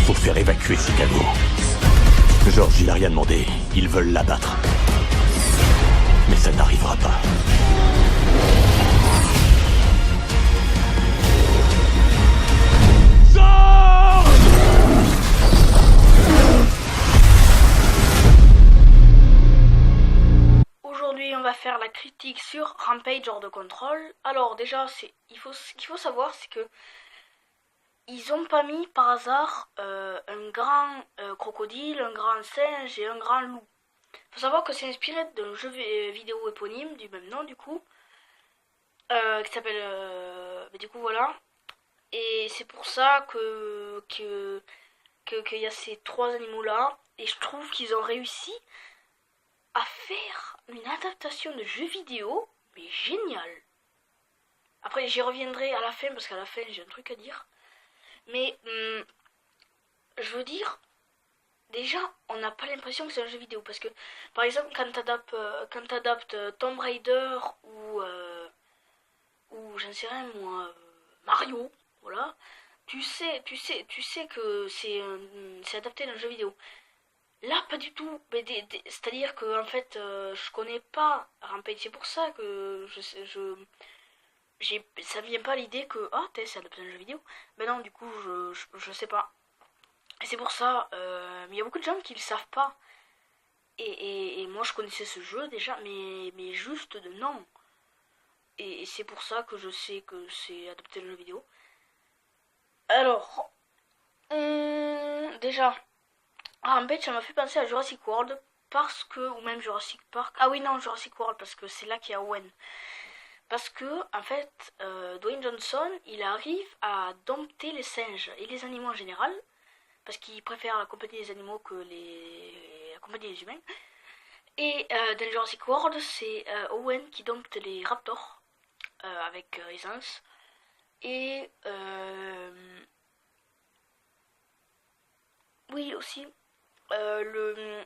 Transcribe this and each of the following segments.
faut faire évacuer Chicago. George, il a rien demandé. Ils veulent l'abattre. Mais ça n'arrivera pas. Aujourd'hui, on va faire la critique sur Rampage hors de contrôle. Alors déjà, ce qu'il faut savoir, c'est que ils ont pas mis par hasard un grand crocodile, un grand singe et un grand loup. Faut savoir que c'est inspiré d'un jeu vidéo éponyme du même nom du coup, qui s'appelle du coup voilà. Et c'est pour ça qu'il y a ces trois animaux là. Et je trouve qu'ils ont réussi à faire une adaptation de jeu vidéo, mais génial. Après j'y reviendrai à la fin parce qu'à la fin j'ai un truc à dire. Mais je veux dire, déjà on n'a pas l'impression que c'est un jeu vidéo parce que par exemple quand t'adaptes Tomb Raider ou j'en sais rien moi, Mario, voilà, tu sais que c'est adapté d'un jeu vidéo. Là, pas du tout. C'est-à-dire que en fait, je connais pas Rampage. C'est pour ça que ça me vient pas l'idée que c'est adapté d'un jeu vidéo. Mais non, du coup, je sais pas. Et c'est pour ça. Mais il y a beaucoup de gens qui le savent pas. Et moi, je connaissais ce jeu déjà, mais juste de nom. Et c'est pour ça que je sais que c'est adapté d'un jeu vidéo. Alors, déjà. Rampage, ça m'a fait penser à Jurassic World parce que, ou même Jurassic Park. Ah oui, non, Jurassic World parce que c'est là qu'il y a Owen. Parce que, en fait, Dwayne Johnson, il arrive à dompter les singes et les animaux en général parce qu'il préfère la compagnie des animaux que la compagnie des humains. Et dans Jurassic World, c'est Owen qui dompte les raptors avec aisance. Et oui, aussi. Le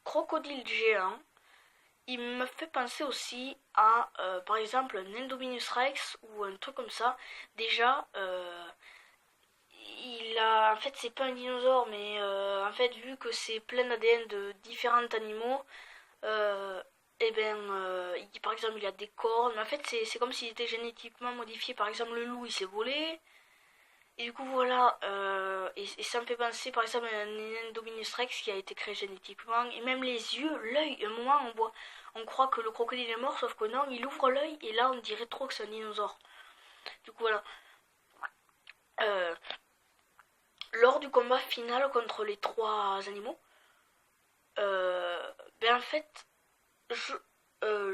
crocodile géant, il me fait penser aussi à par exemple un Indominus Rex ou un truc comme ça. Déjà, en fait c'est pas un dinosaure, mais en fait vu que c'est plein d'ADN de différents animaux, par exemple il a des cornes. En fait c'est comme s'il était génétiquement modifié. Par exemple le loup il s'est volé. Et du coup voilà, et ça me fait penser par exemple à un Indominus Rex qui a été créé génétiquement. Et même les yeux, l'œil, à un moment on croit que le crocodile est mort, sauf que non, il ouvre l'œil et là on dirait trop que c'est un dinosaure. Du coup voilà. Lors du combat final contre les trois animaux, en fait,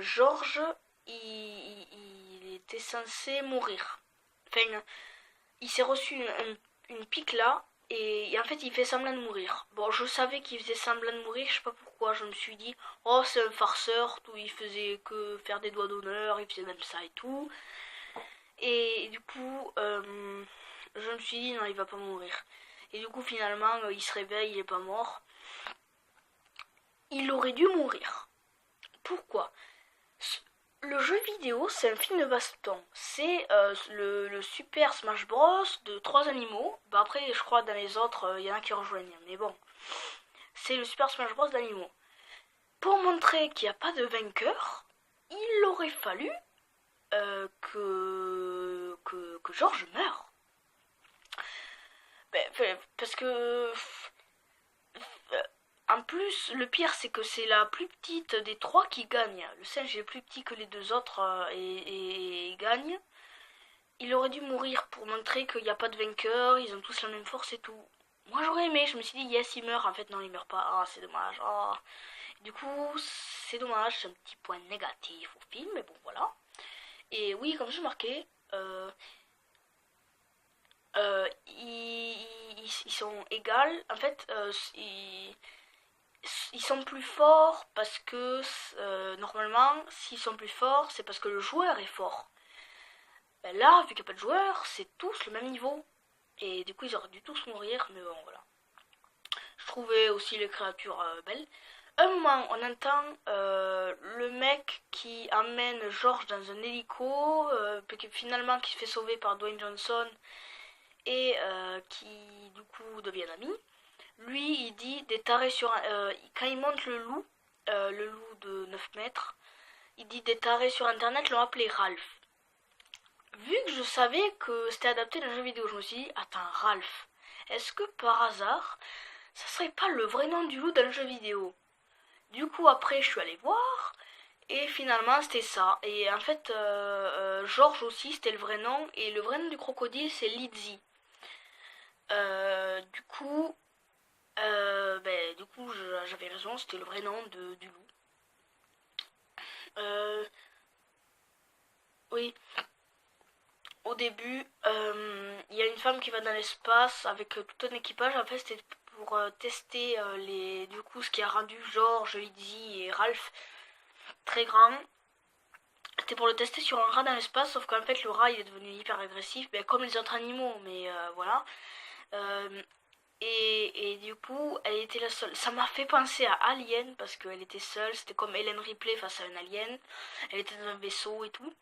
George, il était censé mourir. Enfin, il s'est reçu une pique là, et en fait il fait semblant de mourir. Bon, je savais qu'il faisait semblant de mourir, je sais pas pourquoi, je me suis dit, oh c'est un farceur, tout, il faisait que faire des doigts d'honneur, il faisait même ça et tout. Et du coup, je me suis dit, non, il va pas mourir. Et du coup, finalement, il se réveille, il est pas mort. Il aurait dû mourir. Pourquoi ? Le jeu vidéo, c'est un film de baston. C'est le Super Smash Bros de trois animaux. Bah après, je crois dans les autres, il y en a qui rejoignent. Mais bon, c'est le Super Smash Bros d'animaux. Pour montrer qu'il n'y a pas de vainqueur, il aurait fallu que George meure. Parce que... En plus, le pire, c'est que c'est la plus petite des trois qui gagne. Le singe est plus petit que les deux autres et gagne. Il aurait dû mourir pour montrer qu'il n'y a pas de vainqueur, ils ont tous la même force et tout. Moi, j'aurais aimé, je me suis dit, yes, il meurt. En fait, non, il meurt pas. Ah, c'est dommage. Ah. Du coup, c'est dommage, c'est un petit point négatif au film, mais bon, voilà. Et oui, comme j'ai marqué, ils sont égales. En fait, ils sont plus forts parce que normalement s'ils sont plus forts c'est parce que le joueur est fort. Ben là vu qu'il n'y a pas de joueur c'est tous le même niveau et du coup ils auraient dû tous mourir, mais bon voilà. Je trouvais aussi les créatures belles. Un moment on entend le mec qui emmène George dans un hélico finalement qui se fait sauver par Dwayne Johnson et qui du coup deviennent amis. Lui, il dit des tarés sur quand il monte le loup de 9 mètres, il dit des tarés sur internet l'ont appelé Ralph. Vu que je savais que c'était adapté d'un jeu vidéo, je me suis dit, attends, Ralph, est-ce que par hasard, ça serait pas le vrai nom du loup d'un jeu vidéo? Du coup, après, je suis allée voir, et finalement, c'était ça. Et en fait, George aussi, c'était le vrai nom, et le vrai nom du crocodile, c'est Lizzie. Du coup, j'avais raison, c'était le vrai nom du loup. Oui. Au début, il y a une femme qui va dans l'espace avec tout un équipage. En fait, c'était pour tester du coup, ce qui a rendu George, Lizzie et Ralph très grands. C'était pour le tester sur un rat dans l'espace, sauf qu'en fait, le rat, il est devenu hyper agressif, comme les autres animaux, mais voilà. Et du coup, elle était la seule. Ça m'a fait penser à Alien, parce qu'elle était seule. C'était comme Ellen Ripley face à un alien. Elle était dans un vaisseau et tout.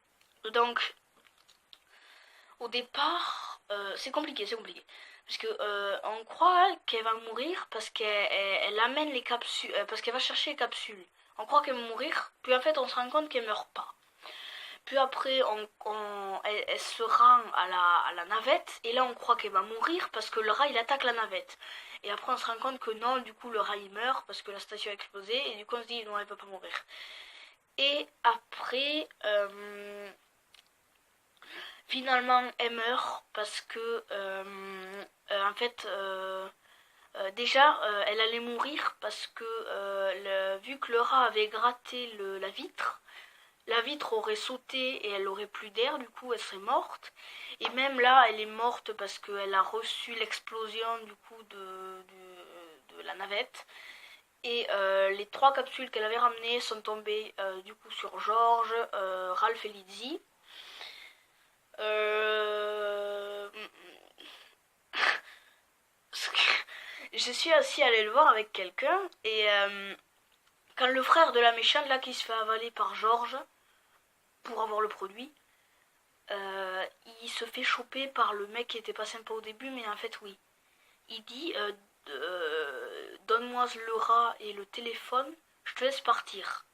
Donc, au départ, c'est compliqué. Parce que on croit qu'elle va mourir parce qu'elle amène les capsules, parce qu'elle va chercher les capsules. On croit qu'elle va mourir, puis en fait on se rend compte qu'elle meurt pas. Puis après elle se rend à la navette, et là on croit qu'elle va mourir parce que le rat il attaque la navette. Et après on se rend compte que non, du coup le rat il meurt parce que la station a explosé, et du coup on se dit non, elle peut pas mourir. Et après... finalement, elle meurt parce que, en fait, déjà, elle allait mourir parce que, vu que le rat avait gratté la vitre aurait sauté et elle aurait plus d'air, du coup, elle serait morte. Et même là, elle est morte parce qu'elle a reçu l'explosion, du coup, de la navette. Et les 3 capsules qu'elle avait ramenées sont tombées, du coup, sur George, Ralph et Lizzie. Je suis aussi allée le voir avec quelqu'un, et quand le frère de la méchante là qui se fait avaler par George pour avoir le produit, il se fait choper par le mec qui était pas sympa au début, mais en fait oui. Il dit donne-moi le rat et le téléphone, je te laisse partir.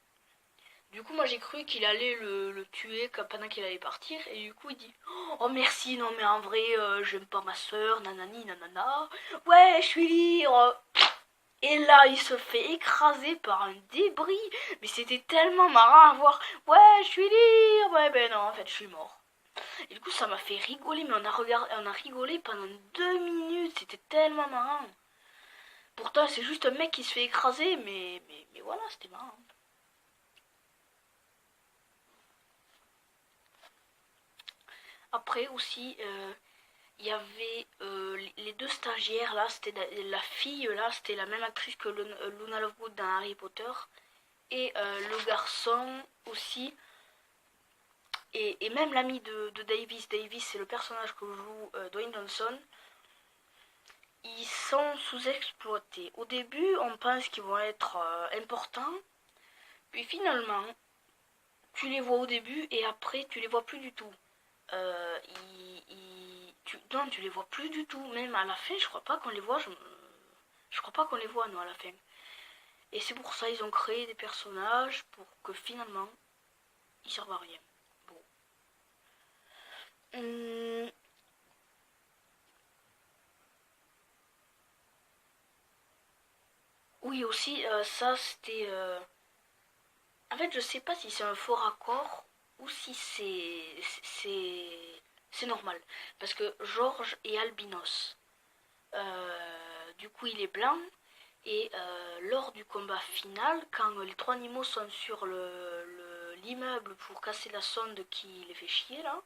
Du coup, moi j'ai cru qu'il allait le tuer pendant qu'il allait partir, et du coup il dit oh merci, non mais en vrai, j'aime pas ma soeur, nanani nanana, ouais, je suis libre. Et là, il se fait écraser par un débris, mais c'était tellement marrant à voir. Ouais, je suis libre, ouais, ben non, en fait, je suis mort. Et du coup, ça m'a fait rigoler, mais on a rigolé pendant 2 minutes, c'était tellement marrant. Pourtant, c'est juste un mec qui se fait écraser, mais voilà, c'était marrant. Après aussi, il y avait les 2 stagiaires là, c'était la fille là, c'était la même actrice que Luna Lovegood dans Harry Potter, et le garçon aussi, et même l'ami de Davis, c'est le personnage que joue Dwayne Johnson. Ils sont sous-exploités. Au début, on pense qu'ils vont être importants, puis finalement, tu les vois au début et après, tu les vois plus du tout. Non, tu les vois plus du tout. Même à la fin, je crois pas qu'on les voit. Je crois pas qu'on les voit, nous, à la fin. Et c'est pour ça ils ont créé des personnages pour que finalement, ils servent à rien. Bon. Oui, aussi, ça, c'était... En fait, je sais pas si c'est un faux raccord ou si c'est normal. Parce que George est albinos. Du coup, il est blanc. Et lors du combat final, quand les 3 animaux sont sur l'immeuble pour casser la sonde qui les fait chier là,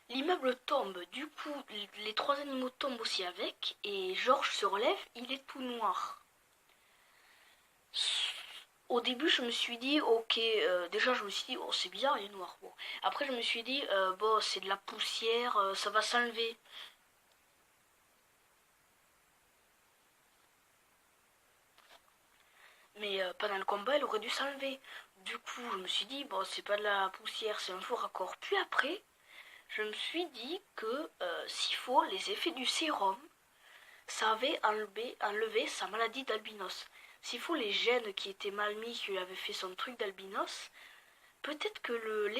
l'immeuble tombe. Du coup, les 3 animaux tombent aussi avec. Et George se relève, il est tout noir. Au début, je me suis dit, ok, déjà je me suis dit, oh c'est bizarre, il est noir. Bon. Après, je me suis dit, bon, c'est de la poussière, ça va s'enlever. Mais pendant le combat, elle aurait dû s'enlever. Du coup, je me suis dit, bon, c'est pas de la poussière, c'est un faux raccord. Puis après, je me suis dit que s'il faut, les effets du sérum, ça avait enlevé sa maladie d'albinos. S'il faut les gènes qui étaient mal mis, qui lui avaient fait son truc d'albinos, peut-être que le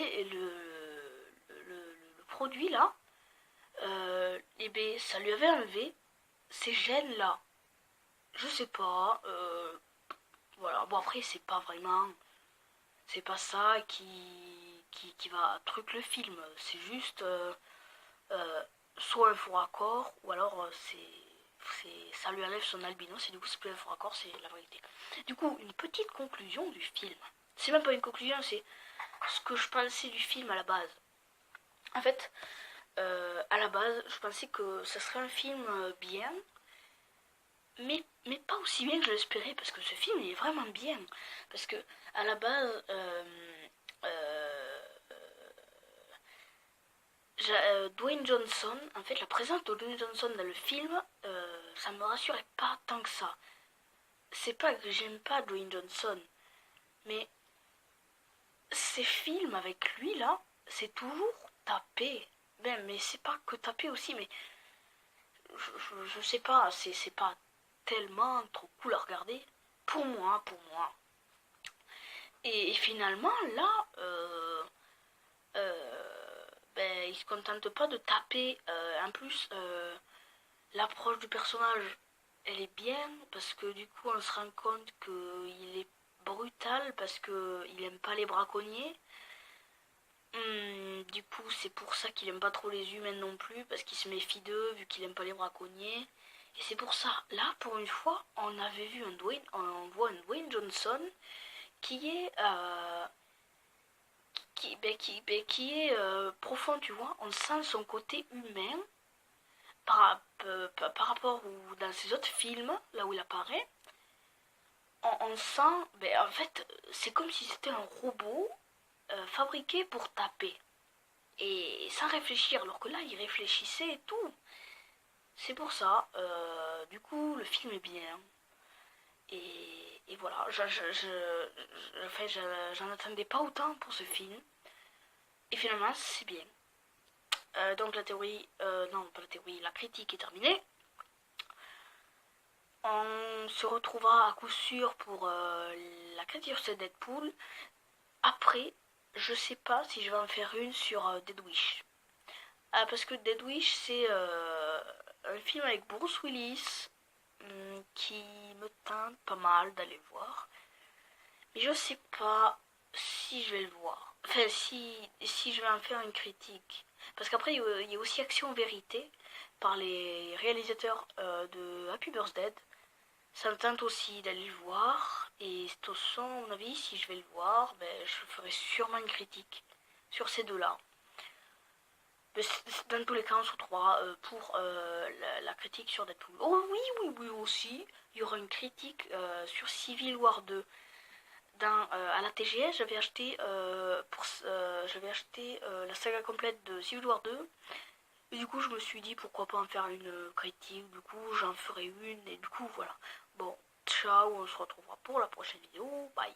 produit là, eh ben, ça lui avait enlevé ces gènes là. Je sais pas. Voilà. Bon après c'est pas vraiment, c'est pas ça qui va truc le film. C'est juste soit un faux raccord ou alors ça lui enlève son albinos et du coup c'est plus un faux raccord, c'est la vérité. Du coup une petite conclusion du film. C'est même pas une conclusion, c'est ce que je pensais du film à la base. En fait, à la base, je pensais que ça serait un film bien, mais pas aussi bien que je l'espérais, parce que ce film il est vraiment bien. Parce que à la base, Dwayne Johnson, en fait, la présence de Dwayne Johnson dans le film, ça me rassurait pas tant que ça. C'est pas que j'aime pas Dwayne Johnson, mais ces films avec lui là, c'est toujours tapé. Ben, mais c'est pas que tapé aussi, mais je sais pas, c'est pas tellement trop cool à regarder. Pour moi. Et finalement, là, ben, il se contente pas de taper. En plus, l'approche du personnage, elle est bien, parce que du coup, on se rend compte qu'il est brutal, parce qu'il aime pas les braconniers. Du coup, c'est pour ça qu'il aime pas trop les humains non plus, parce qu'il se méfie d'eux, vu qu'il aime pas les braconniers. Et c'est pour ça, là, pour une fois, on voit un Dwayne Johnson qui est, qui est profond, tu vois. On sent son côté humain par rapport où dans ses autres films, là où il apparaît, on sent, ben, en fait, c'est comme si c'était un robot fabriqué pour taper. Et sans réfléchir, alors que là, il réfléchissait et tout. C'est pour ça, du coup, le film est bien. Et voilà, j'en attendais pas autant pour ce film. Et finalement, c'est bien. Donc la théorie, non pas la théorie, la critique est terminée. On se retrouvera à coup sûr pour la critique sur Deadpool. Après, je sais pas si je vais en faire une sur Dead Wish. Parce que Dead Wish, c'est un film avec Bruce Willis qui me tente pas mal d'aller voir. Mais je sais pas si je vais le voir. Enfin, si je vais en faire une critique. Parce qu'après, il y a aussi Action Vérité par les réalisateurs de Happy Birthday. Ça me tente aussi d'aller le voir. Et de toute façon, à mon avis, si je vais le voir, ben, je ferai sûrement une critique sur ces deux-là. Dans tous les cas, on se retrouvera pour la critique sur Deadpool. Oh oui, aussi. Il y aura une critique sur Civil War 2. À la TGS, j'avais acheté, la saga complète de Civil War 2. Et du coup, je me suis dit pourquoi pas en faire une critique. Du coup, j'en ferai une. Et du coup, voilà. Bon, ciao, on se retrouvera pour la prochaine vidéo. Bye.